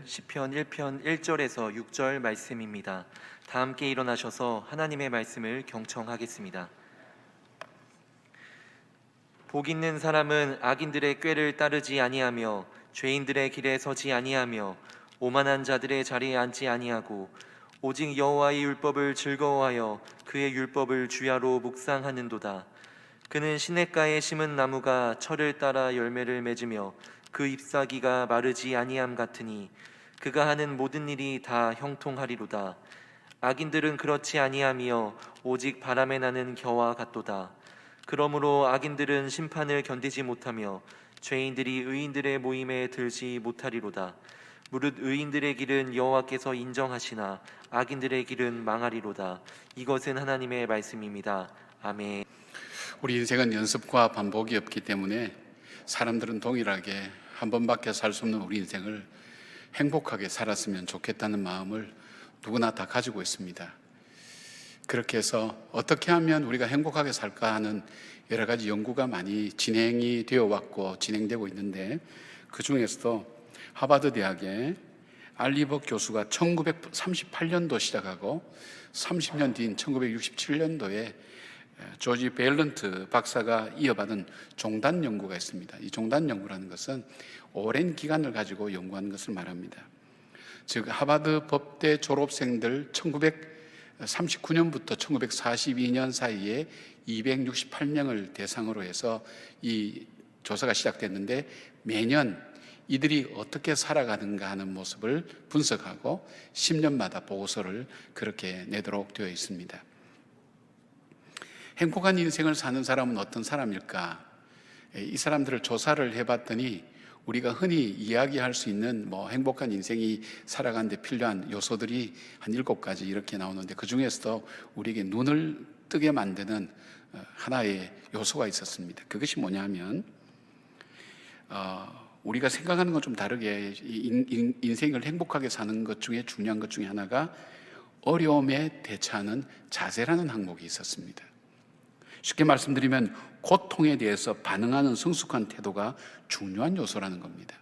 시편 1편 1절에서 6절 말씀입니다. 다 함께 일어나셔서 하나님의 말씀을 경청하겠습니다. 복 있는 사람은 악인들의 꾀를 따르지 아니하며 죄인들의 길에 서지 아니하며 오만한 자들의 자리에 앉지 아니하고 오직 여호와의 율법을 즐거워하여 그의 율법을 주야로 묵상하는도다. 그는 시냇가에 심은 나무가 철을 따라 열매를 맺으며 그 잎사귀가 마르지 아니함 같으니 그가 하는 모든 일이 다 형통하리로다. 악인들은 그렇지 아니하며 오직 바람에 나는 겨와 같도다. 그러므로 악인들은 심판을 견디지 못하며 죄인들이 의인들의 모임에 들지 못하리로다. 무릇 의인들의 길은 여호와께서 인정하시나 악인들의 길은 망하리로다. 이것은 하나님의 말씀입니다. 아멘. 우리 인생은 연습과 반복이 없기 때문에 사람들은 동일하게 한 번밖에 살 수 없는 우리 인생을 행복하게 살았으면 좋겠다는 마음을 누구나 다 가지고 있습니다. 그렇게 해서 어떻게 하면 우리가 행복하게 살까 하는 여러 가지 연구가 많이 진행이 되어 왔고 진행되고 있는데, 그 중에서도 하버드 대학의 알리버 교수가 1938년도 시작하고 30년 뒤인 1967년도에 조지 벨런트 박사가 이어받은 종단 연구가 있습니다. 이 종단 연구라는 것은 오랜 기간을 가지고 연구하는 것을 말합니다. 즉 하버드 법대 졸업생들 1939년부터 1942년 사이에 268명을 대상으로 해서 이 조사가 시작됐는데, 매년 이들이 어떻게 살아가는가 하는 모습을 분석하고 10년마다 보고서를 그렇게 내도록 되어 있습니다. 행복한 인생을 사는 사람은 어떤 사람일까? 이 사람들을 조사를 해봤더니 우리가 흔히 이야기할 수 있는 행복한 인생이 살아가는 데 필요한 요소들이 한 7가지 이렇게 나오는데, 그 중에서도 우리에게 눈을 뜨게 만드는 하나의 요소가 있었습니다. 그것이 뭐냐면 우리가 생각하는 건 좀 다르게 인생을 행복하게 사는 것 중에 중요한 것 중에 하나가 어려움에 대처하는 자세라는 항목이 있었습니다. 쉽게 말씀드리면 고통에 대해서 반응하는 성숙한 태도가 중요한 요소라는 겁니다.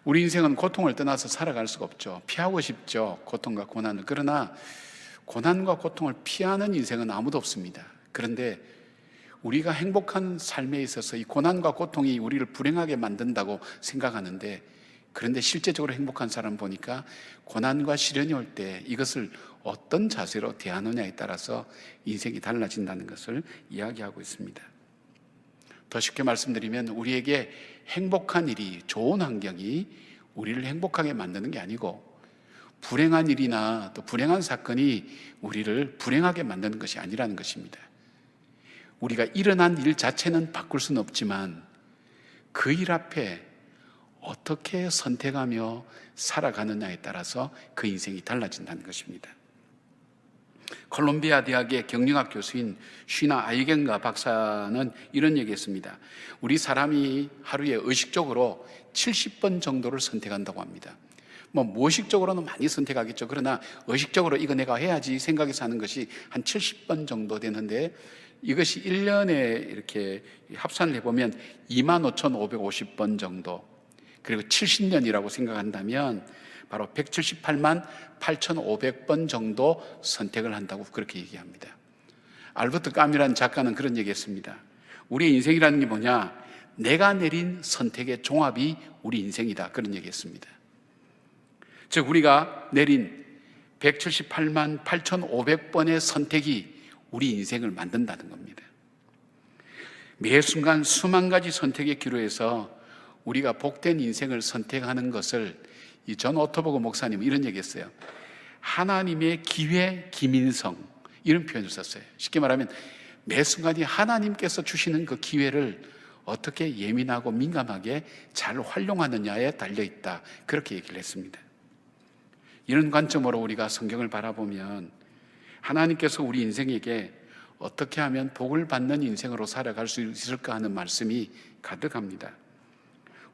우리 인생은 고통을 떠나서 살아갈 수가 없죠. 피하고 싶죠, 고통과 고난을. 그러나 고난과 고통을 피하는 인생은 아무도 없습니다. 그런데 우리가 행복한 삶에 있어서 이 고난과 고통이 우리를 불행하게 만든다고 생각하는데, 그런데 실제적으로 행복한 사람 보니까 고난과 시련이 올 때 이것을 어떤 자세로 대하느냐에 따라서 인생이 달라진다는 것을 이야기하고 있습니다. 더 쉽게 말씀드리면 우리에게 행복한 일이, 좋은 환경이 우리를 행복하게 만드는 게 아니고, 불행한 일이나 또 불행한 사건이 우리를 불행하게 만드는 것이 아니라는 것입니다. 우리가 일어난 일 자체는 바꿀 수는 없지만 그 일 앞에 어떻게 선택하며 살아가느냐에 따라서 그 인생이 달라진다는 것입니다. 콜롬비아 대학의 경영학 교수인 쉬나 아이겐가 박사는 이런 얘기했습니다. 우리 사람이 하루에 의식적으로 70번 정도를 선택한다고 합니다. 무의식적으로는 많이 선택하겠죠. 그러나 의식적으로 이거 내가 해야지 생각해서 하는 것이 한 70번 정도 되는데, 이것이 1년에 이렇게 합산을 해보면 25,550번 정도, 그리고 70년이라고 생각한다면 바로 178만 8,500번 정도 선택을 한다고 그렇게 얘기합니다. 알버트 까뮈라는 작가는 그런 얘기했습니다. 우리의 인생이라는 게 뭐냐? 내가 내린 선택의 종합이 우리 인생이다, 그런 얘기했습니다. 즉 우리가 내린 178만 8,500번의 선택이 우리 인생을 만든다는 겁니다. 매 순간 수만 가지 선택의 기로에서 우리가 복된 인생을 선택하는 것을 이 존 오토버그 목사님은 이런 얘기했어요. 하나님의 기회 기민성, 이런 표현을 썼어요. 쉽게 말하면 매 순간이 하나님께서 주시는 그 기회를 어떻게 예민하고 민감하게 잘 활용하느냐에 달려있다, 그렇게 얘기를 했습니다. 이런 관점으로 우리가 성경을 바라보면 하나님께서 우리 인생에게 어떻게 하면 복을 받는 인생으로 살아갈 수 있을까 하는 말씀이 가득합니다.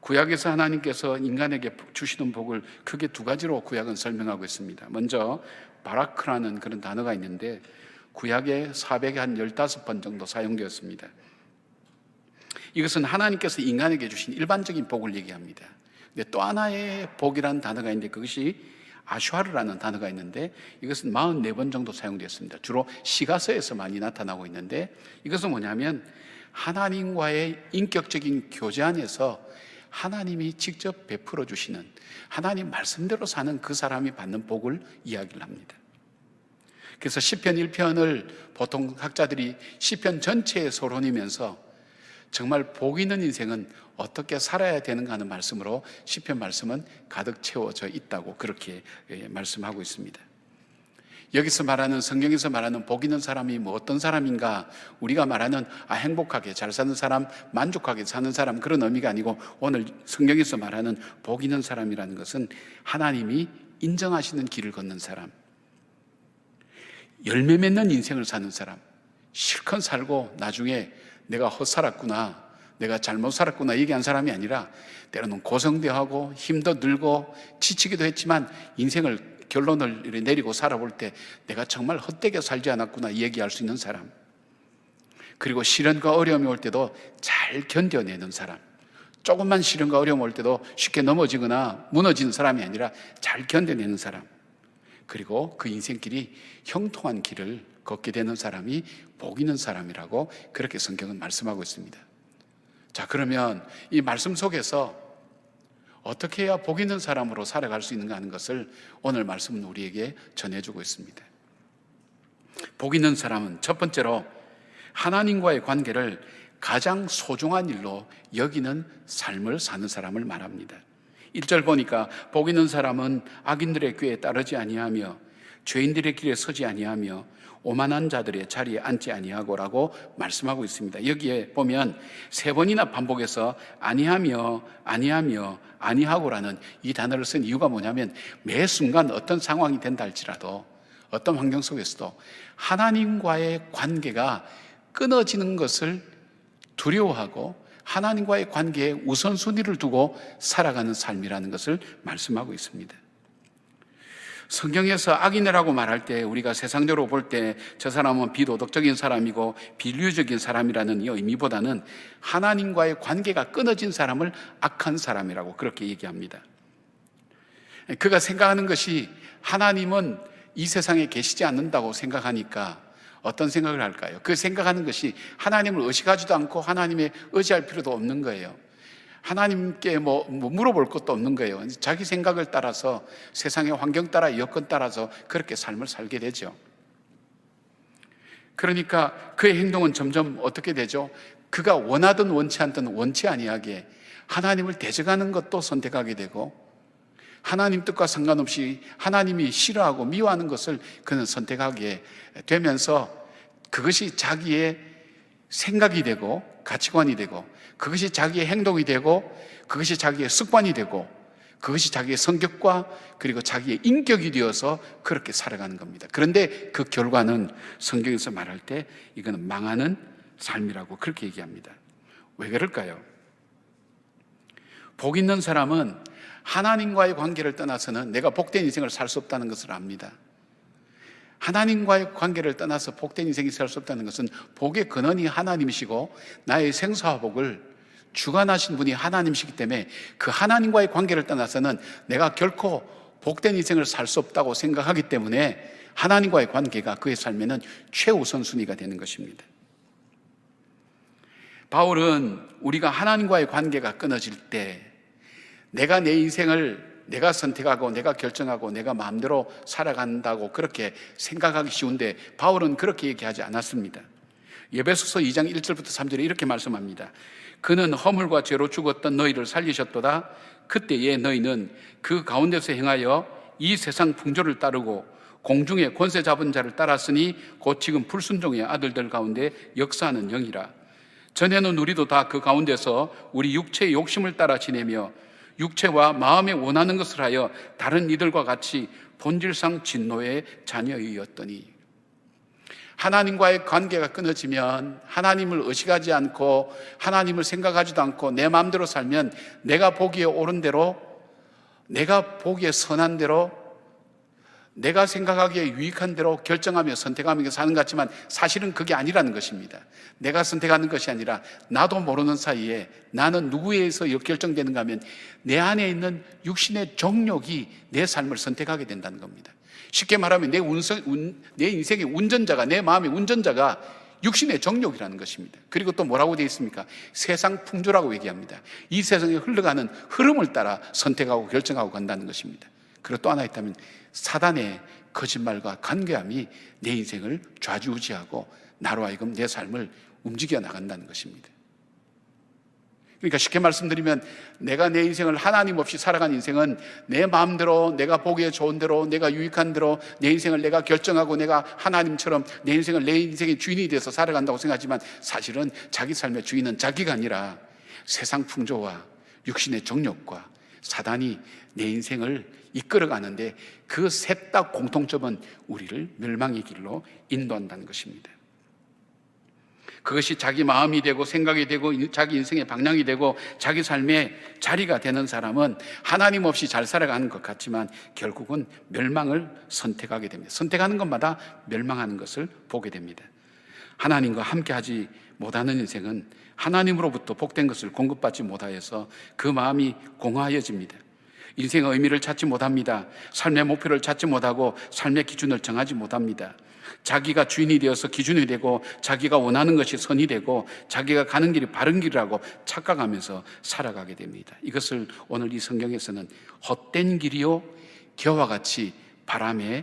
구약에서 하나님께서 인간에게 주시는 복을 크게 2가지로 구약은 설명하고 있습니다. 먼저 바라크라는 그런 단어가 있는데 구약에 415번 정도 사용되었습니다. 이것은 하나님께서 인간에게 주신 일반적인 복을 얘기합니다. 근데 또 하나의 복이라는 단어가 있는데 그것이 아슈아르라는 단어가 있는데 이것은 44번 정도 사용되었습니다. 주로 시가서에서 많이 나타나고 있는데 이것은 뭐냐면 하나님과의 인격적인 교제 안에서 하나님이 직접 베풀어 주시는, 하나님 말씀대로 사는 그 사람이 받는 복을 이야기를 합니다. 그래서 시편 1편을 보통 학자들이 시편 전체의 서론이면서 정말 복 있는 인생은 어떻게 살아야 되는가 하는 말씀으로 시편 말씀은 가득 채워져 있다고 그렇게 말씀하고 있습니다. 여기서 말하는, 성경에서 말하는 복 있는 사람이 뭐 어떤 사람인가, 우리가 말하는 행복하게 잘 사는 사람, 만족하게 사는 사람, 그런 의미가 아니고 오늘 성경에서 말하는 복 있는 사람이라는 것은 하나님이 인정하시는 길을 걷는 사람, 열매 맺는 인생을 사는 사람, 실컷 살고 나중에 내가 헛살았구나, 내가 잘못 살았구나 얘기한 사람이 아니라 때로는 고생도 하고 힘도 들고 지치기도 했지만 인생을 결론을 내리고 살아볼 때 내가 정말 헛되게 살지 않았구나 얘기할 수 있는 사람, 그리고 시련과 어려움이 올 때도 잘 견뎌내는 사람, 조금만 시련과 어려움 올 때도 쉽게 넘어지거나 무너지는 사람이 아니라 잘 견뎌내는 사람, 그리고 그 인생길이 형통한 길을 걷게 되는 사람이 복 있는 사람이라고 그렇게 성경은 말씀하고 있습니다. 자, 그러면 이 말씀 속에서 어떻게 해야 복 있는 사람으로 살아갈 수 있는가 하는 것을 오늘 말씀은 우리에게 전해주고 있습니다. 복 있는 사람은 첫 번째로 하나님과의 관계를 가장 소중한 일로 여기는 삶을 사는 사람을 말합니다. 1절 보니까 복 있는 사람은 악인들의 꾀에 따르지 아니하며 죄인들의 길에 서지 아니하며 오만한 자들의 자리에 앉지 아니하고라고 말씀하고 있습니다. 여기에 보면 3번이나 반복해서 아니하며 아니하며 아니하고라는 이 단어를 쓴 이유가 뭐냐면 매 순간 어떤 상황이 된다 할지라도 어떤 환경 속에서도 하나님과의 관계가 끊어지는 것을 두려워하고 하나님과의 관계에 우선순위를 두고 살아가는 삶이라는 것을 말씀하고 있습니다. 성경에서 악인이라고 말할 때 우리가 세상적으로 볼 때 저 사람은 비도덕적인 사람이고 비윤리적인 사람이라는 이 의미보다는 하나님과의 관계가 끊어진 사람을 악한 사람이라고 그렇게 얘기합니다. 그가 생각하는 것이 하나님은 이 세상에 계시지 않는다고 생각하니까 어떤 생각을 할까요? 그 생각하는 것이 하나님을 의식하지도 않고 하나님에 의지할 필요도 없는 거예요. 하나님께 뭐 물어볼 것도 없는 거예요. 자기 생각을 따라서 세상의 환경 따라 여건 따라서 그렇게 삶을 살게 되죠. 그러니까 그의 행동은 점점 어떻게 되죠? 그가 원하든 원치 않든 원치 아니하게 하나님을 대적하는 것도 선택하게 되고 하나님 뜻과 상관없이 하나님이 싫어하고 미워하는 것을 그는 선택하게 되면서 그것이 자기의 생각이 되고 가치관이 되고 그것이 자기의 행동이 되고 그것이 자기의 습관이 되고 그것이 자기의 성격과 그리고 자기의 인격이 되어서 그렇게 살아가는 겁니다. 그런데 그 결과는 성경에서 말할 때 이거는 망하는 삶이라고 그렇게 얘기합니다. 왜 그럴까요? 복 있는 사람은 하나님과의 관계를 떠나서는 내가 복된 인생을 살 수 없다는 것을 압니다. 하나님과의 관계를 떠나서 복된 인생이 살 수 없다는 것은 복의 근원이 하나님이시고 나의 생사와 복을 주관하신 분이 하나님이시기 때문에 그 하나님과의 관계를 떠나서는 내가 결코 복된 인생을 살 수 없다고 생각하기 때문에 하나님과의 관계가 그의 삶에는 최우선순위가 되는 것입니다. 바울은 우리가 하나님과의 관계가 끊어질 때 내가 내 인생을 내가 선택하고 내가 결정하고 내가 마음대로 살아간다고 그렇게 생각하기 쉬운데 바울은 그렇게 얘기하지 않았습니다. 에베소서 2장 1절부터 3절에 이렇게 말씀합니다. 그는 허물과 죄로 죽었던 너희를 살리셨도다. 그때에 너희는 그 가운데서 행하여 이 세상 풍조를 따르고 공중의 권세 잡은 자를 따랐으니 곧 지금 불순종의 아들들 가운데 역사하는 영이라. 전에는 우리도 다 그 가운데서 우리 육체의 욕심을 따라 지내며 육체와 마음에 원하는 것을 하여 다른 이들과 같이 본질상 진노의 자녀이었더니. 하나님과의 관계가 끊어지면 하나님을 의식하지 않고 하나님을 생각하지도 않고 내 마음대로 살면 내가 보기에 옳은 대로 내가 보기에 선한 대로 내가 생각하기에 유익한 대로 결정하며 선택하며 사는 것 같지만 사실은 그게 아니라는 것입니다. 내가 선택하는 것이 아니라 나도 모르는 사이에 나는 누구에 의해서 결정되는가 하면 내 안에 있는 육신의 정욕이 내 삶을 선택하게 된다는 겁니다. 쉽게 말하면 내 인생의 운전자가, 내 마음의 운전자가 육신의 정욕이라는 것입니다. 그리고 또 뭐라고 되어 있습니까? 세상 풍조라고 얘기합니다. 이 세상에 흘러가는 흐름을 따라 선택하고 결정하고 간다는 것입니다. 그리고 또 하나 있다면 사단의 거짓말과 간교함이 내 인생을 좌지우지하고 나로 하여금 내 삶을 움직여 나간다는 것입니다. 그러니까 쉽게 말씀드리면 내가 내 인생을 하나님 없이 살아간 인생은 내 마음대로, 내가 보기에 좋은 대로, 내가 유익한 대로 내 인생을 내가 결정하고 내가 하나님처럼 내 인생을 내 인생의 주인이 돼서 살아간다고 생각하지만 사실은 자기 삶의 주인은 자기가 아니라 세상 풍조와 육신의 정욕과 사단이 내 인생을 이끌어가는데 그 셋 다 공통점은 우리를 멸망의 길로 인도한다는 것입니다. 그것이 자기 마음이 되고 생각이 되고 자기 인생의 방향이 되고 자기 삶의 자리가 되는 사람은 하나님 없이 잘 살아가는 것 같지만 결국은 멸망을 선택하게 됩니다. 선택하는 것마다 멸망하는 것을 보게 됩니다. 하나님과 함께하지 못하는 인생은 하나님으로부터 복된 것을 공급받지 못하여서 그 마음이 공허해집니다. 인생의 의미를 찾지 못합니다. 삶의 목표를 찾지 못하고 삶의 기준을 정하지 못합니다. 자기가 주인이 되어서 기준이 되고 자기가 원하는 것이 선이 되고 자기가 가는 길이 바른 길이라고 착각하면서 살아가게 됩니다. 이것을 오늘 이 성경에서는 헛된 길이요 겨와 같이 바람이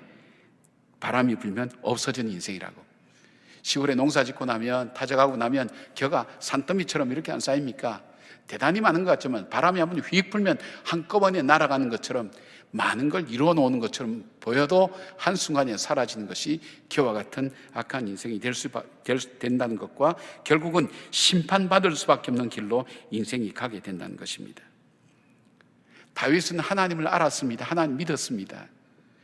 불면 없어지는 인생이라고. 시골에 농사 짓고 나면 타작하고 나면 겨가 산더미처럼 이렇게 안 쌓입니까? 대단히 많은 것 같지만 바람이 한번 휙 불면 한꺼번에 날아가는 것처럼 많은 걸 이루어 놓는 것처럼 보여도 한순간에 사라지는 것이 겨와 같은 악한 인생이 된다는 것과 결국은 심판받을 수밖에 없는 길로 인생이 가게 된다는 것입니다. 다윗은 하나님을 알았습니다. 하나님 믿었습니다.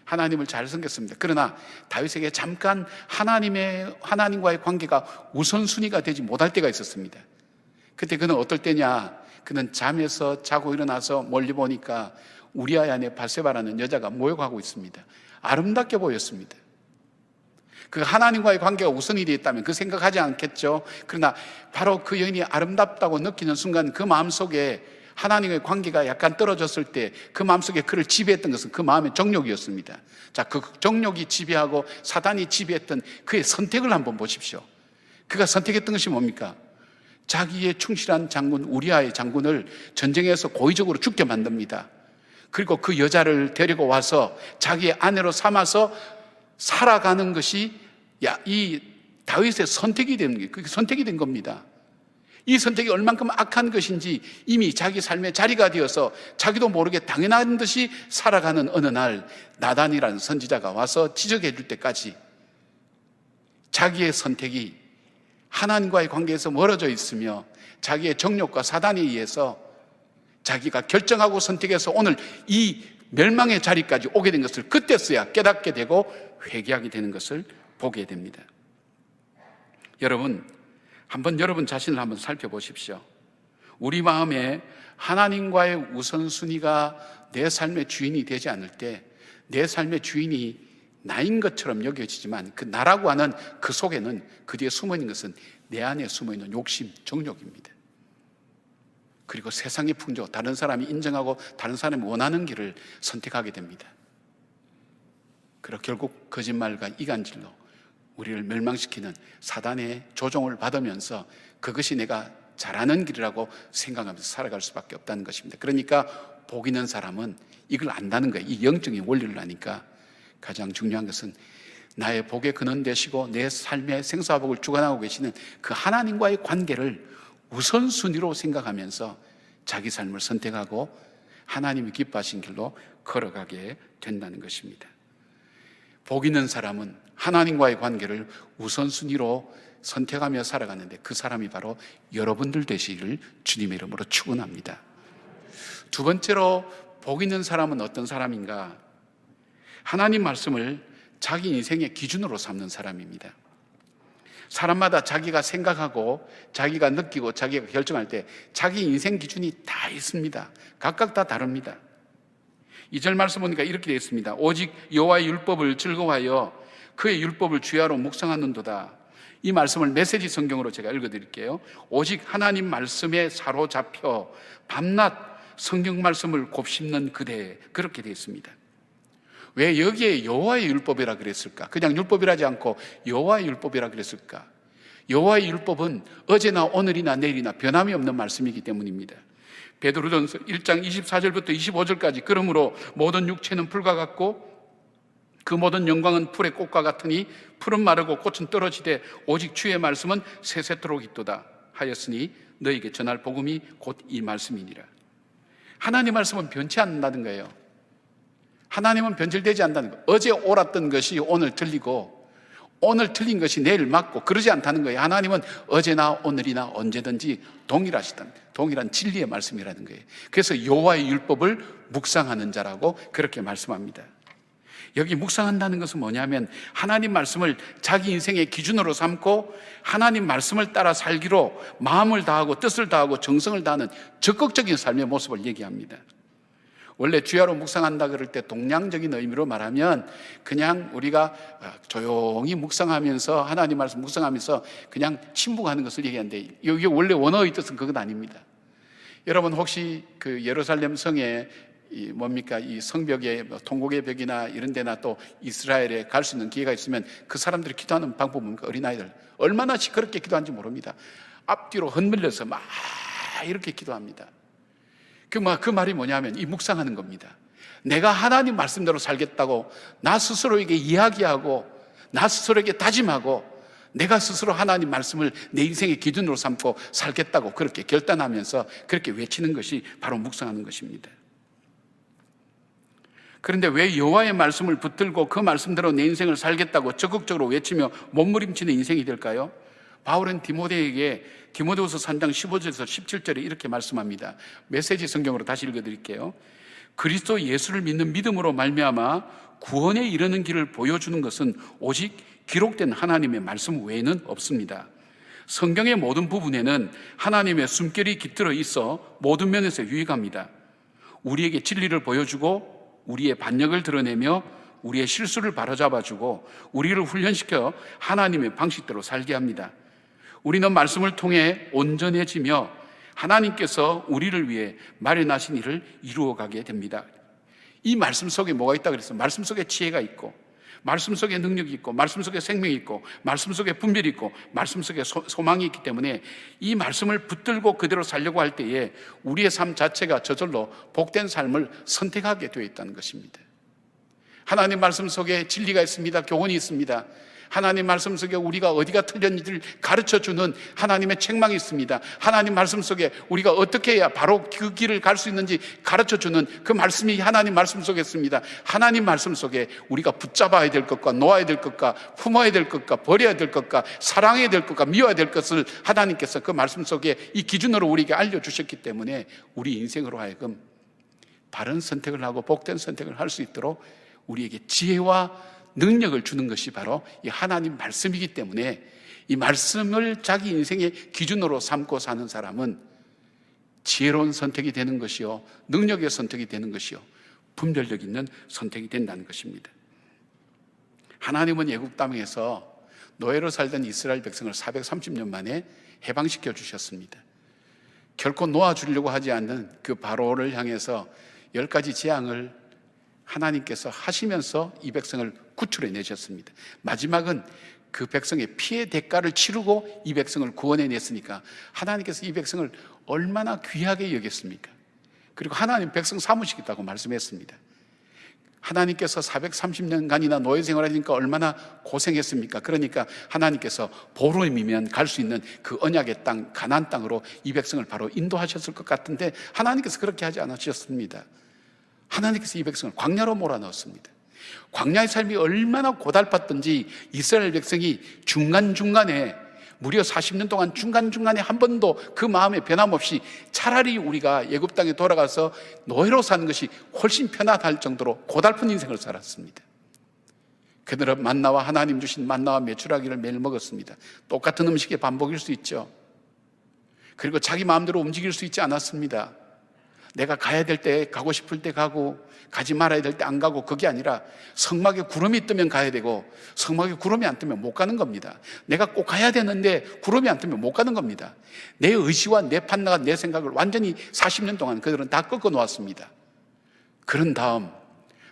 하나님을 잘 섬겼습니다. 그러나 다윗에게 잠깐 하나님과의 관계가 우선순위가 되지 못할 때가 있었습니다. 그때 그는 어떨 때냐? 그는 잠에서 자고 일어나서 멀리 보니까 우리아의 아내 바세바라는 여자가 모욕하고 있습니다. 아름답게 보였습니다. 그 하나님과의 관계가 우선이 되어 있다면 그 생각하지 않겠죠. 그러나 바로 그 여인이 아름답다고 느끼는 순간 그 마음속에 하나님의 관계가 약간 떨어졌을 때 그 마음속에 그를 지배했던 것은 그 마음의 정욕이었습니다. 자, 그 정욕이 지배하고 사단이 지배했던 그의 선택을 한번 보십시오. 그가 선택했던 것이 뭡니까? 자기의 충실한 장군 우리아의 장군을 전쟁에서 고의적으로 죽게 만듭니다. 그리고 그 여자를 데리고 와서 자기의 아내로 삼아서 살아가는 것이 이 다윗의 선택이 되는 거예요. 그게 선택이 된 겁니다. 이 선택이 얼만큼 악한 것인지 이미 자기 삶의 자리가 되어서 자기도 모르게 당연한 듯이 살아가는 어느 날 나단이라는 선지자가 와서 지적해 줄 때까지 자기의 선택이 하나님과의 관계에서 멀어져 있으며 자기의 정욕과 사단에 의해서 자기가 결정하고 선택해서 오늘 이 멸망의 자리까지 오게 된 것을 그때서야 깨닫게 되고 회개하게 되는 것을 보게 됩니다. 여러분, 한번 여러분 자신을 한번 살펴보십시오. 우리 마음에 하나님과의 우선순위가 내 삶의 주인이 되지 않을 때 내 삶의 주인이 나인 것처럼 여겨지지만 그 나라고 하는 그 속에는 그 뒤에 숨어있는 것은 내 안에 숨어있는 욕심, 정욕입니다. 그리고 세상의 풍조, 다른 사람이 인정하고 다른 사람이 원하는 길을 선택하게 됩니다. 그리고 결국 거짓말과 이간질로 우리를 멸망시키는 사단의 조종을 받으면서 그것이 내가 잘하는 길이라고 생각하면서 살아갈 수밖에 없다는 것입니다. 그러니까 복 있는 사람은 이걸 안다는 거예요. 이 영적인 원리를 아니까 가장 중요한 것은 나의 복의 근원 되시고 내 삶의 생사복을 주관하고 계시는 그 하나님과의 관계를 우선순위로 생각하면서 자기 삶을 선택하고 하나님이 기뻐하신 길로 걸어가게 된다는 것입니다. 복 있는 사람은 하나님과의 관계를 우선순위로 선택하며 살아가는데 그 사람이 바로 여러분들 되시기를 주님의 이름으로 축원합니다. 두 번째로 복 있는 사람은 어떤 사람인가? 하나님 말씀을 자기 인생의 기준으로 삼는 사람입니다. 사람마다 자기가 생각하고 자기가 느끼고 자기가 결정할 때 자기 인생 기준이 다 있습니다. 각각 다 다릅니다. 2절 말씀 보니까 이렇게 되어 있습니다. 오직 여호와의 율법을 즐거워하여 그의 율법을 주야로 묵상하는도다. 이 말씀을 메시지 성경으로 제가 읽어드릴게요. 오직 하나님 말씀에 사로잡혀 밤낮 성경 말씀을 곱씹는 그대, 그렇게 되어 있습니다. 왜 여기에 여호와의 율법이라 그랬을까? 그냥 율법이라지 않고 여호와의 율법이라 그랬을까? 여호와의 율법은 어제나 오늘이나 내일이나 변함이 없는 말씀이기 때문입니다. 베드로전서 1장 24절부터 25절까지 그러므로 모든 육체는 풀과 같고 그 모든 영광은 풀의 꽃과 같으니 풀은 마르고 꽃은 떨어지되 오직 주의 말씀은 세세토록 있도다 하였으니 너에게 전할 복음이 곧 이 말씀이니라. 하나님 말씀은 변치 않는다는 거예요. 하나님은 변질되지 않는다는 거예요. 어제 옳았던 것이 오늘 틀리고 오늘 틀린 것이 내일 맞고 그러지 않다는 거예요. 하나님은 어제나 오늘이나 언제든지 동일한 진리의 말씀이라는 거예요. 그래서 여호와의 율법을 묵상하는 자라고 그렇게 말씀합니다. 여기 묵상한다는 것은 뭐냐면 하나님 말씀을 자기 인생의 기준으로 삼고 하나님 말씀을 따라 살기로 마음을 다하고 뜻을 다하고 정성을 다하는 적극적인 삶의 모습을 얘기합니다. 원래 주야로 묵상한다 그럴 때 동양적인 의미로 말하면 그냥 우리가 조용히 묵상하면서 하나님 말씀 묵상하면서 그냥 침묵하는 것을 얘기하는데 이게 원래 원어의 뜻은 그건 아닙니다. 여러분 혹시 그 예루살렘 성에 이 성벽에 통곡의 벽이나 이런 데나 또 이스라엘에 갈 수 있는 기회가 있으면 그 사람들이 기도하는 방법은 뭡니까? 어린아이들 얼마나 시끄럽게 기도하는지 모릅니다. 앞뒤로 흔들려서 막 이렇게 기도합니다. 그 말이 뭐냐면 이 묵상하는 겁니다. 내가 하나님 말씀대로 살겠다고 나 스스로에게 이야기하고 나 스스로에게 다짐하고 내가 스스로 하나님 말씀을 내 인생의 기준으로 삼고 살겠다고 그렇게 결단하면서 그렇게 외치는 것이 바로 묵상하는 것입니다. 그런데 왜 여호와의 말씀을 붙들고 그 말씀대로 내 인생을 살겠다고 적극적으로 외치며 몸부림치는 인생이 될까요? 바울은 디모데에게 디모데후서 3장 15절에서 17절에 이렇게 말씀합니다. 메시지 성경으로 다시 읽어드릴게요. 그리스도 예수를 믿는 믿음으로 말미암아 구원에 이르는 길을 보여주는 것은 오직 기록된 하나님의 말씀 외에는 없습니다. 성경의 모든 부분에는 하나님의 숨결이 깃들어 있어 모든 면에서 유익합니다. 우리에게 진리를 보여주고 우리의 반역을 드러내며 우리의 실수를 바로잡아주고 우리를 훈련시켜 하나님의 방식대로 살게 합니다. 우리는 말씀을 통해 온전해지며 하나님께서 우리를 위해 마련하신 일을 이루어가게 됩니다. 이 말씀 속에 뭐가 있다고 그랬어요? 말씀 속에 지혜가 있고 말씀 속에 능력이 있고 말씀 속에 생명이 있고 말씀 속에 분별이 있고 말씀 속에 소망이 있기 때문에 이 말씀을 붙들고 그대로 살려고 할 때에 우리의 삶 자체가 저절로 복된 삶을 선택하게 되어 있다는 것입니다. 하나님 말씀 속에 진리가 있습니다. 교훈이 있습니다. 하나님 말씀 속에 우리가 어디가 틀렸는지를 가르쳐주는 하나님의 책망이 있습니다. 하나님 말씀 속에 우리가 어떻게 해야 바로 그 길을 갈 수 있는지 가르쳐주는 그 말씀이 하나님 말씀 속에 있습니다. 하나님 말씀 속에 우리가 붙잡아야 될 것과 놓아야 될 것과 품어야 될 것과 버려야 될 것과 사랑해야 될 것과 미워야 될 것을 하나님께서 그 말씀 속에 이 기준으로 우리에게 알려주셨기 때문에 우리 인생으로 하여금 바른 선택을 하고 복된 선택을 할 수 있도록 우리에게 지혜와 능력을 주는 것이 바로 이 하나님 말씀이기 때문에 이 말씀을 자기 인생의 기준으로 삼고 사는 사람은 지혜로운 선택이 되는 것이요 능력의 선택이 되는 것이요 분별력 있는 선택이 된다는 것입니다. 하나님은 애국 땅에서 노예로 살던 이스라엘 백성을 430년 만에 해방시켜 주셨습니다. 결코 놓아주려고 하지 않는 그 바로를 향해서 10가지 재앙을 하나님께서 하시면서 이 백성을 구출해 내셨습니다. 마지막은 그 백성의 피해 대가를 치르고 이 백성을 구원해 냈으니까 하나님께서 이 백성을 얼마나 귀하게 여겼습니까? 그리고 하나님 백성 삼으시겠다고 말씀했습니다. 하나님께서 430년간이나 노예 생활하니까 얼마나 고생했습니까? 그러니까 하나님께서 보름이면 갈 수 있는 그 언약의 땅, 가나안 땅으로 이 백성을 바로 인도하셨을 것 같은데 하나님께서 그렇게 하지 않으셨습니다. 하나님께서 이 백성을 광야로 몰아넣었습니다. 광야의 삶이 얼마나 고달팠던지 이스라엘 백성이 중간중간에 무려 40년 동안 중간중간에 한 번도 그 마음에 변함없이 차라리 우리가 애굽 땅에 돌아가서 노예로 사는 것이 훨씬 편하다 정도로 고달픈 인생을 살았습니다. 그들은 만나와 하나님 주신 만나와 메추라기를 매일 먹었습니다. 똑같은 음식의 반복일 수 있죠. 그리고 자기 마음대로 움직일 수 있지 않았습니다. 내가 가야 될 때 가고 싶을 때 가고 가지 말아야 될 때 안 가고, 그게 아니라 성막에 구름이 뜨면 가야 되고 성막에 구름이 안 뜨면 못 가는 겁니다. 내가 꼭 가야 되는데 구름이 안 뜨면 못 가는 겁니다. 내 의지와 내 판단과 내 생각을 완전히 40년 동안 그들은 다 꺾어 놓았습니다. 그런 다음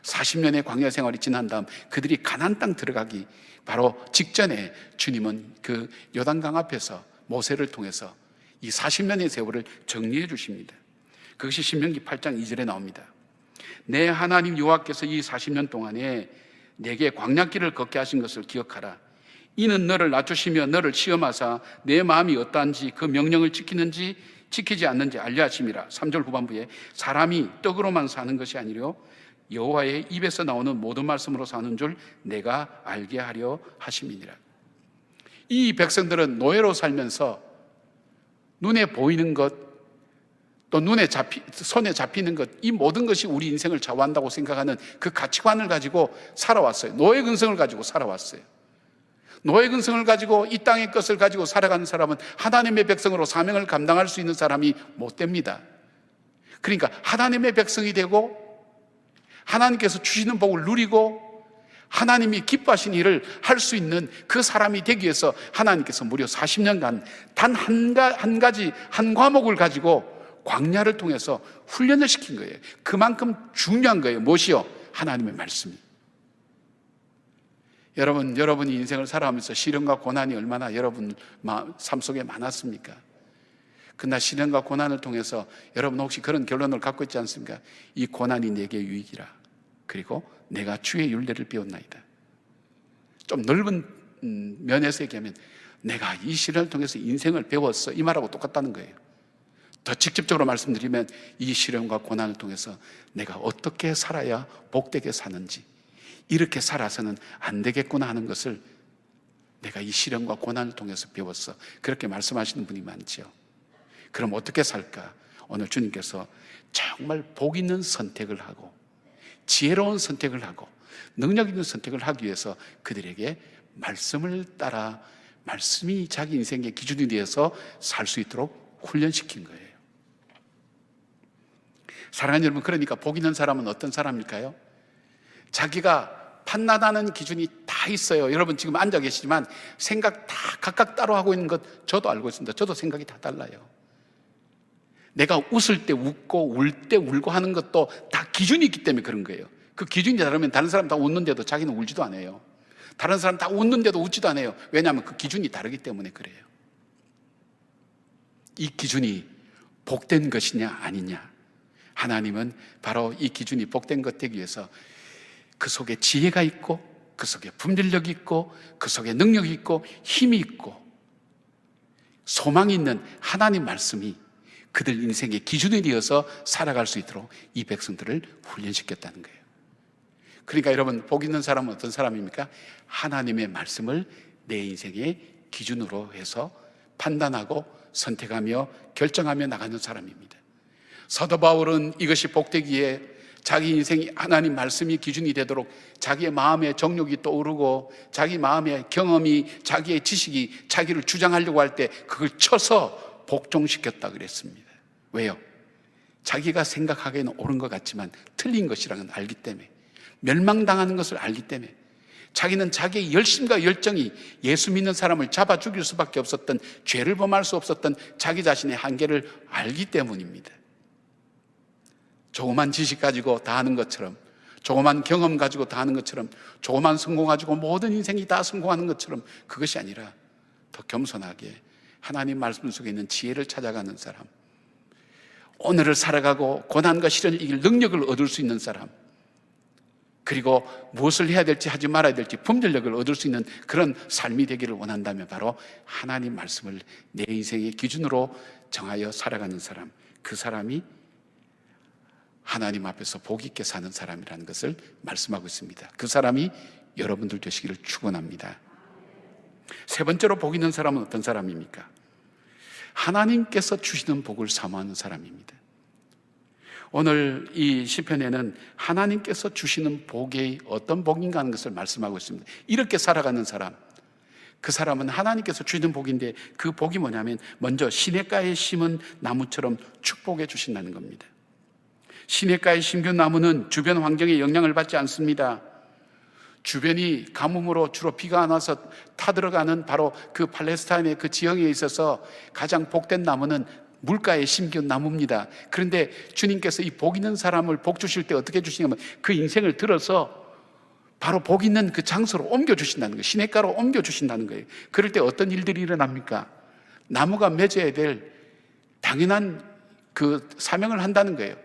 40년의 광야 생활이 지난 다음 그들이 가나안 땅 들어가기 바로 직전에 주님은 그 요단강 앞에서 모세를 통해서 이 40년의 세월을 정리해 주십니다. 그것이 신명기 8장 2절에 나옵니다. 내 하나님 여호와께서 이 40년 동안에 내게 광야길을 걷게 하신 것을 기억하라. 이는 너를 낮추시며 너를 시험하사 내 마음이 어떠한지 그 명령을 지키는지 지키지 않는지 알려 하심이라. 3절 후반부에 사람이 떡으로만 사는 것이 아니려 여호와의 입에서 나오는 모든 말씀으로 사는 줄 내가 알게 하려 하심이니라. 이 백성들은 노예로 살면서 눈에 보이는 것, 또 손에 잡히는 것, 이 모든 것이 우리 인생을 좌우한다고 생각하는 그 가치관을 가지고 살아왔어요. 노예 근성을 가지고 살아왔어요. 노예 근성을 가지고 이 땅의 것을 가지고 살아가는 사람은 하나님의 백성으로 사명을 감당할 수 있는 사람이 못 됩니다. 그러니까 하나님의 백성이 되고 하나님께서 주시는 복을 누리고 하나님이 기뻐하신 일을 할 수 있는 그 사람이 되기 위해서 하나님께서 무려 40년간 단 한 가지 한 과목을 가지고 광야를 통해서 훈련을 시킨 거예요. 그만큼 중요한 거예요. 무엇이요? 하나님의 말씀이. 여러분이 인생을 살아가면서 시련과 고난이 얼마나 여러분 삶 속에 많았습니까? 그러나 시련과 고난을 통해서 여러분 혹시 그런 결론을 갖고 있지 않습니까? 이 고난이 내게 유익이라. 그리고 내가 주의 율례를 배웠나이다. 좀 넓은 면에서 얘기하면 내가 이 시련을 통해서 인생을 배웠어, 이 말하고 똑같다는 거예요. 더 직접적으로 말씀드리면 이 시련과 고난을 통해서 내가 어떻게 살아야 복되게 사는지, 이렇게 살아서는 안 되겠구나 하는 것을 내가 이 시련과 고난을 통해서 배웠어, 그렇게 말씀하시는 분이 많죠. 그럼 어떻게 살까? 오늘 주님께서 정말 복 있는 선택을 하고 지혜로운 선택을 하고 능력 있는 선택을 하기 위해서 그들에게 말씀을 따라 말씀이 자기 인생의 기준이 되어서 살 수 있도록 훈련시킨 거예요. 사랑하는 여러분, 그러니까 복 있는 사람은 어떤 사람일까요? 자기가 판단하는 기준이 다 있어요. 여러분 지금 앉아 계시지만 생각 다 각각 따로 하고 있는 것 저도 알고 있습니다. 저도 생각이 다 달라요. 내가 웃을 때 웃고 울 때 울고 하는 것도 다 기준이 있기 때문에 그런 거예요. 그 기준이 다르면 다른 사람 다 웃는데도 자기는 울지도 않아요. 다른 사람 다 웃는데도 웃지도 않아요. 왜냐하면 그 기준이 다르기 때문에 그래요. 이 기준이 복된 것이냐 아니냐, 하나님은 바로 이 기준이 복된 것 되기 위해서 그 속에 지혜가 있고 그 속에 분별력이 있고 그 속에 능력이 있고 힘이 있고 소망이 있는 하나님 말씀이 그들 인생의 기준이 되어서 살아갈 수 있도록 이 백성들을 훈련시켰다는 거예요. 그러니까 여러분, 복 있는 사람은 어떤 사람입니까? 하나님의 말씀을 내 인생의 기준으로 해서 판단하고 선택하며 결정하며 나가는 사람입니다. 사도 바울은 이것이 복되기에 자기 인생이 하나님 말씀이 기준이 되도록 자기의 마음의 정욕이 떠오르고 자기 마음의 경험이, 자기의 지식이 자기를 주장하려고 할 때 그걸 쳐서 복종시켰다 그랬습니다. 왜요? 자기가 생각하기에는 옳은 것 같지만 틀린 것이라는 걸 알기 때문에, 멸망당하는 것을 알기 때문에, 자기는 자기의 열심과 열정이 예수 믿는 사람을 잡아 죽일 수밖에 없었던, 죄를 범할 수 없었던 자기 자신의 한계를 알기 때문입니다. 조그만 지식 가지고 다 하는 것처럼, 조그만 경험 가지고 다 하는 것처럼, 조그만 성공 가지고 모든 인생이 다 성공하는 것처럼, 그것이 아니라 더 겸손하게 하나님 말씀 속에 있는 지혜를 찾아가는 사람, 오늘을 살아가고 고난과 시련을 이길 능력을 얻을 수 있는 사람, 그리고 무엇을 해야 될지 하지 말아야 될지 분별력을 얻을 수 있는 그런 삶이 되기를 원한다면 바로 하나님 말씀을 내 인생의 기준으로 정하여 살아가는 사람, 그 사람이 하나님 앞에서 복 있게 사는 사람이라는 것을 말씀하고 있습니다. 그 사람이 여러분들 되시기를 축원합니다. 세 번째로 복 있는 사람은 어떤 사람입니까? 하나님께서 주시는 복을 사모하는 사람입니다. 오늘 이 시편에는 하나님께서 주시는 복이 어떤 복인가 하는 것을 말씀하고 있습니다. 이렇게 살아가는 사람, 그 사람은 하나님께서 주시는 복인데 그 복이 뭐냐면 먼저 시냇가에 심은 나무처럼 축복해 주신다는 겁니다. 시냇가에 심겨둔 나무는 주변 환경에 영향을 받지 않습니다. 주변이 가뭄으로 주로 비가 안 와서 타들어가는 바로 그 팔레스타인의 그 지형에 있어서 가장 복된 나무는 물가에 심겨둔 나무입니다. 그런데 주님께서 이 복 있는 사람을 복 주실 때 어떻게 주시냐면 그 인생을 들어서 바로 복 있는 그 장소로 옮겨주신다는 거예요. 시냇가로 옮겨주신다는 거예요. 그럴 때 어떤 일들이 일어납니까? 나무가 맺어야 될 당연한 그 사명을 한다는 거예요.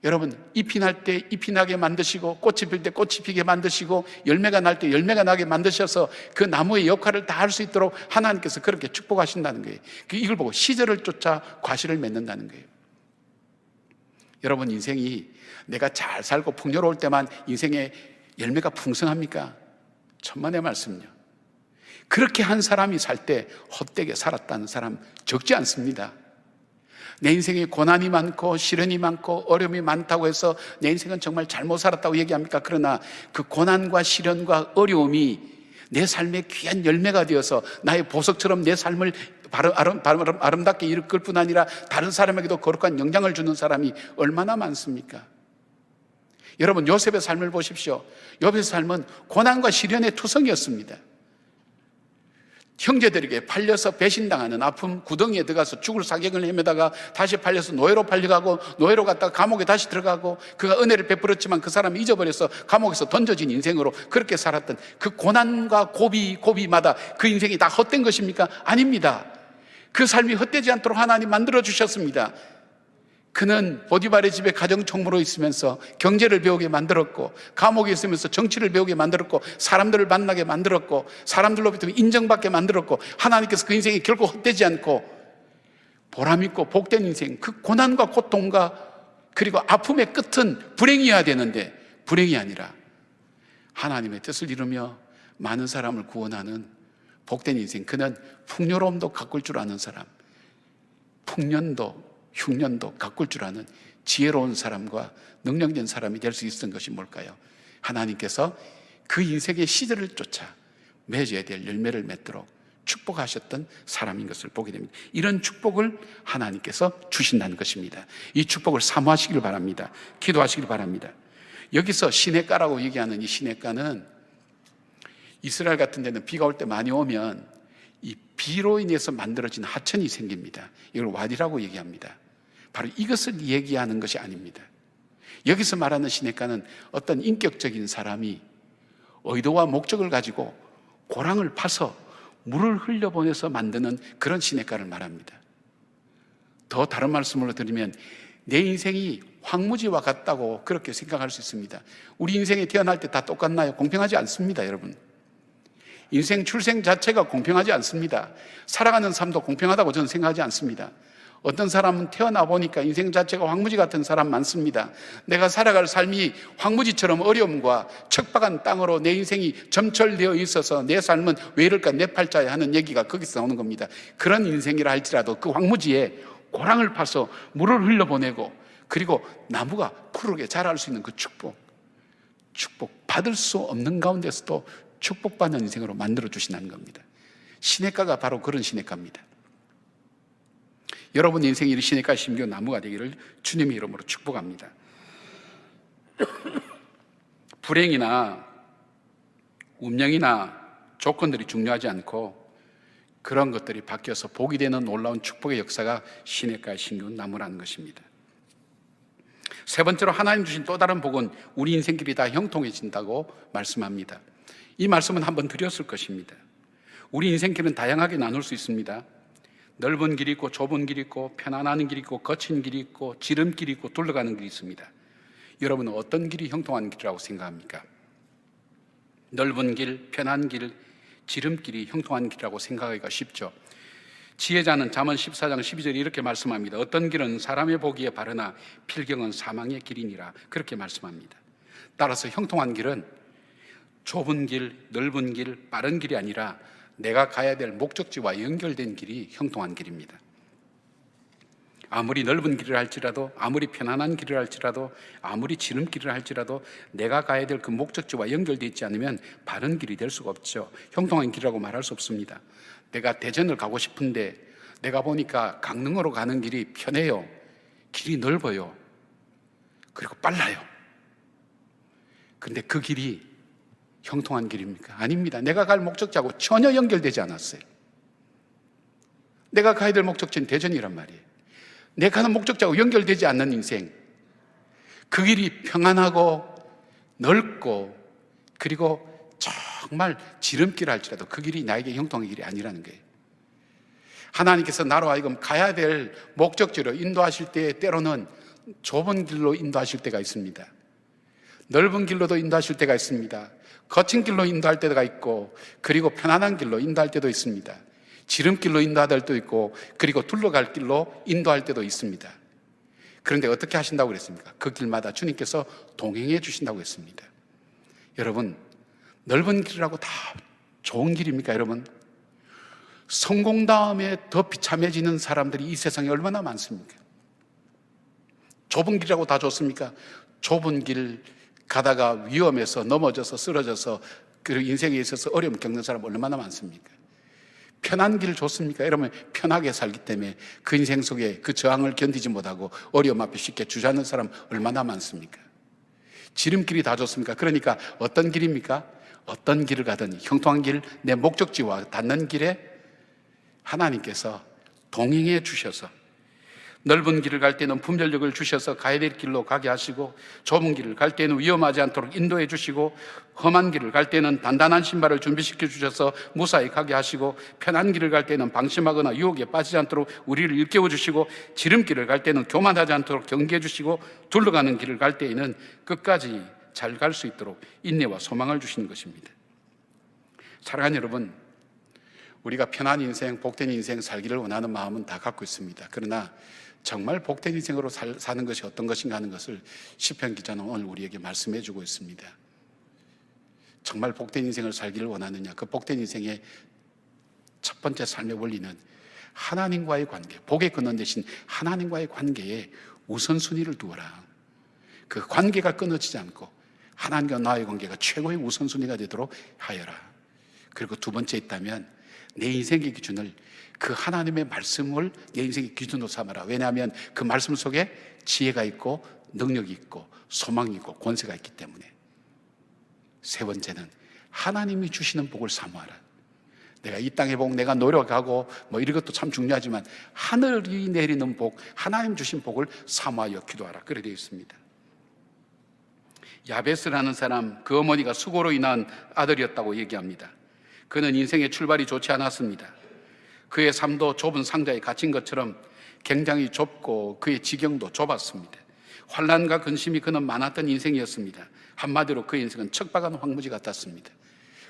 여러분, 잎이 날 때 잎이 나게 만드시고, 꽃이 필 때 꽃이 피게 만드시고, 열매가 날 때 열매가 나게 만드셔서 그 나무의 역할을 다 할 수 있도록 하나님께서 그렇게 축복하신다는 거예요. 이걸 보고 시절을 쫓아 과실을 맺는다는 거예요. 여러분, 인생이 내가 잘 살고 풍요로울 때만 인생의 열매가 풍성합니까? 천만의 말씀요. 그렇게 한 사람이 살 때 헛되게 살았다는 사람 적지 않습니다. 내 인생에 고난이 많고 시련이 많고 어려움이 많다고 해서 내 인생은 정말 잘못 살았다고 얘기합니까? 그러나 그 고난과 시련과 어려움이 내 삶의 귀한 열매가 되어서 나의 보석처럼 내 삶을 아름답게 이끌 뿐 아니라 다른 사람에게도 거룩한 영향을 주는 사람이 얼마나 많습니까? 여러분, 요셉의 삶을 보십시오. 요셉의 삶은 고난과 시련의 투성이었습니다. 형제들에게 팔려서 배신당하는 아픔 구덩이에 들어가서 죽을 사경을 헤매다가 다시 팔려서 노예로 팔려가고, 노예로 갔다가 감옥에 다시 들어가고, 그가 은혜를 베풀었지만 그 사람이 잊어버려서 감옥에서 던져진 인생으로 그렇게 살았던 그 고난과 고비마다 그 인생이 다 헛된 것입니까? 아닙니다. 그 삶이 헛되지 않도록 하나님 만들어 주셨습니다. 그는 보디발의 집에 가정총무로 있으면서 경제를 배우게 만들었고, 감옥에 있으면서 정치를 배우게 만들었고, 사람들을 만나게 만들었고, 사람들로부터 인정받게 만들었고, 하나님께서 그 인생이 결코 헛되지 않고 보람있고 복된 인생, 그 고난과 고통과 그리고 아픔의 끝은 불행이어야 되는데 불행이 아니라 하나님의 뜻을 이루며 많은 사람을 구원하는 복된 인생, 그는 풍요로움도 가꿀 줄 아는 사람, 풍년도 흉년도 가꿀 줄 아는 지혜로운 사람과 능력된 사람이 될 수 있었던 것이 뭘까요? 하나님께서 그 인생의 시절을 쫓아 맺어야 될 열매를 맺도록 축복하셨던 사람인 것을 보게 됩니다. 이런 축복을 하나님께서 주신다는 것입니다. 이 축복을 사모하시길 바랍니다. 기도하시길 바랍니다. 여기서 시냇가라고 얘기하는 이 시냇가는 이스라엘 같은 데는 비가 올 때 많이 오면 이 비로 인해서 만들어진 하천이 생깁니다. 이걸 와디라고 얘기합니다. 바로 이것을 얘기하는 것이 아닙니다. 여기서 말하는 시냇가는 어떤 인격적인 사람이 의도와 목적을 가지고 고랑을 파서 물을 흘려보내서 만드는 그런 시냇가를 말합니다. 더 다른 말씀으로 드리면 내 인생이 황무지와 같다고 그렇게 생각할 수 있습니다. 우리 인생에 태어날 때 다 똑같나요? 공평하지 않습니다, 여러분. 인생 출생 자체가 공평하지 않습니다. 살아가는 삶도 공평하다고 저는 생각하지 않습니다. 어떤 사람은 태어나 보니까 인생 자체가 황무지 같은 사람 많습니다. 내가 살아갈 삶이 황무지처럼 어려움과 척박한 땅으로 내 인생이 점철되어 있어서 내 삶은 왜 이럴까 내 팔자에 하는 얘기가 거기서 나오는 겁니다. 그런 인생이라 할지라도 그 황무지에 고랑을 파서 물을 흘려보내고, 그리고 나무가 푸르게 자랄 수 있는 그 축복 받을 수 없는 가운데서도 축복받는 인생으로 만들어 주신다는 겁니다. 시냇가가 바로 그런 시냇가입니다. 여러분 인생이 이 시냇가에 심겨둔 나무가 되기를 주님의 이름으로 축복합니다. 불행이나 운명이나 조건들이 중요하지 않고 그런 것들이 바뀌어서 복이 되는 놀라운 축복의 역사가 시냇가에 심겨둔 나무라는 것입니다. 세 번째로 하나님 주신 또 다른 복은 우리 인생길이 다 형통해진다고 말씀합니다. 이 말씀은 한번 드렸을 것입니다. 우리 인생길은 다양하게 나눌 수 있습니다. 넓은 길이 있고 좁은 길이 있고 편안한 길이 있고 거친 길이 있고 지름길이 있고 둘러가는 길이 있습니다. 여러분은 어떤 길이 형통한 길이라고 생각합니까? 넓은 길, 편한 길, 지름길이 형통한 길이라고 생각하기가 쉽죠. 지혜자는 잠언 14장 12절에 이렇게 말씀합니다. 어떤 길은 사람의 보기에 바르나 필경은 사망의 길이니라. 그렇게 말씀합니다. 따라서 형통한 길은 좁은 길, 넓은 길, 빠른 길이 아니라 내가 가야 될 목적지와 연결된 길이 형통한 길입니다. 아무리 넓은 길을 할지라도, 아무리 편안한 길을 할지라도, 아무리 지름길을 할지라도 내가 가야 될 그 목적지와 연결되어 있지 않으면 바른 길이 될 수가 없죠. 형통한 길이라고 말할 수 없습니다. 내가 대전을 가고 싶은데 내가 보니까 강릉으로 가는 길이 편해요. 길이 넓어요. 그리고 빨라요. 그런데 그 길이 형통한 길입니까? 아닙니다. 내가 갈 목적지하고 전혀 연결되지 않았어요. 내가 가야 될 목적지는 대전이란 말이에요. 내가 가는 목적지하고 연결되지 않는 인생, 그 길이 평안하고 넓고 그리고 정말 지름길 할지라도 그 길이 나에게 형통한 길이 아니라는 거예요. 하나님께서 나로 하여금 가야 될 목적지로 인도하실 때 때로는 좁은 길로 인도하실 때가 있습니다. 넓은 길로도 인도하실 때가 있습니다. 거친 길로 인도할 때가 있고, 그리고 편안한 길로 인도할 때도 있습니다. 지름길로 인도할 때도 있고, 그리고 둘러갈 길로 인도할 때도 있습니다. 그런데 어떻게 하신다고 그랬습니까? 그 길마다 주님께서 동행해 주신다고 했습니다. 여러분, 넓은 길이라고 다 좋은 길입니까, 여러분? 성공 다음에 더 비참해지는 사람들이 이 세상에 얼마나 많습니까? 좁은 길이라고 다 좋습니까? 좁은 길 가다가 위험해서 넘어져서 쓰러져서 그리고 인생에 있어서 어려움 겪는 사람 얼마나 많습니까? 편한 길 좋습니까? 여러분, 편하게 살기 때문에 그 인생 속에 그 저항을 견디지 못하고 어려움 앞에 쉽게 주저앉는 사람 얼마나 많습니까? 지름길이 다 좋습니까? 그러니까 어떤 길입니까? 어떤 길을 가든 형통한 길, 내 목적지와 닿는 길에 하나님께서 동행해 주셔서 넓은 길을 갈 때는 분별력을 주셔서 가야 될 길로 가게 하시고, 좁은 길을 갈 때는 위험하지 않도록 인도해 주시고, 험한 길을 갈 때는 단단한 신발을 준비시켜 주셔서 무사히 가게 하시고, 편한 길을 갈 때는 방심하거나 유혹에 빠지지 않도록 우리를 일깨워 주시고, 지름길을 갈 때는 교만하지 않도록 경계해 주시고, 둘러가는 길을 갈 때에는 끝까지 잘 갈 수 있도록 인내와 소망을 주시는 것입니다. 사랑하는 여러분, 우리가 편한 인생, 복된 인생 살기를 원하는 마음은 다 갖고 있습니다. 그러나 정말 복된 인생으로 사는 것이 어떤 것인가 하는 것을 시편 기자는 오늘 우리에게 말씀해 주고 있습니다. 정말 복된 인생을 살기를 원하느냐? 그 복된 인생의 첫 번째 삶의 원리는 하나님과의 관계, 복의 근원 대신 하나님과의 관계에 우선순위를 두어라. 그 관계가 끊어지지 않고 하나님과 나의 관계가 최고의 우선순위가 되도록 하여라. 그리고 두 번째 있다면 내 인생의 기준을 그 하나님의 말씀을 내 인생의 기준으로 삼아라. 왜냐하면 그 말씀 속에 지혜가 있고 능력이 있고 소망이 있고 권세가 있기 때문에. 세 번째는 하나님이 주시는 복을 사모하라. 내가 이 땅의 복, 내가 노력하고 뭐 이런 것도 참 중요하지만 하늘이 내리는 복, 하나님 주신 복을 사모하여 기도하라. 그래 되어 있습니다. 야베스라는 사람, 그 어머니가 수고로 인한 아들이었다고 얘기합니다. 그는 인생의 출발이 좋지 않았습니다. 그의 삶도 좁은 상자에 갇힌 것처럼 굉장히 좁고 그의 지경도 좁았습니다. 환난과 근심이 그는 많았던 인생이었습니다. 한마디로 그 인생은 척박한 황무지 같았습니다.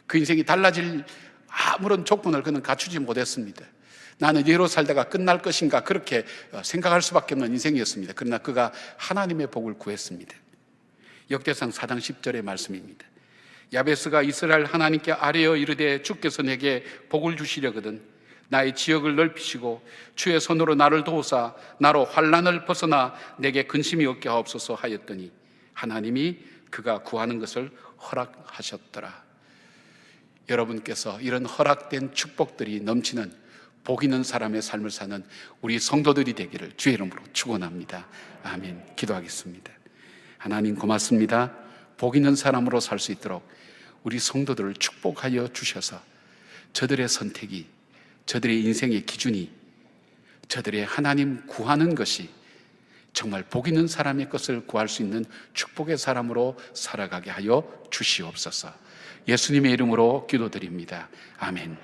그 인생이 달라질 아무런 조건을 그는 갖추지 못했습니다. 나는 이대로 살다가 끝날 것인가 그렇게 생각할 수밖에 없는 인생이었습니다. 그러나 그가 하나님의 복을 구했습니다. 역대상 4장 10절의 말씀입니다. 야베스가 이스라엘 하나님께 아뢰어 이르되 주께서 내게 복을 주시려거든 나의 지역을 넓히시고 주의 손으로 나를 도우사 나로 환난을 벗어나 내게 근심이 없게 하옵소서 하였더니 하나님이 그가 구하는 것을 허락하셨더라. 여러분께서 이런 허락된 축복들이 넘치는 복 있는 사람의 삶을 사는 우리 성도들이 되기를 주의 이름으로 축원합니다. 아멘. 기도하겠습니다. 하나님 고맙습니다. 복 있는 사람으로 살 수 있도록 우리 성도들을 축복하여 주셔서 저들의 선택이, 저들의 인생의 기준이, 저들의 하나님 구하는 것이 정말 복 있는 사람의 것을 구할 수 있는 축복의 사람으로 살아가게 하여 주시옵소서. 예수님의 이름으로 기도드립니다. 아멘.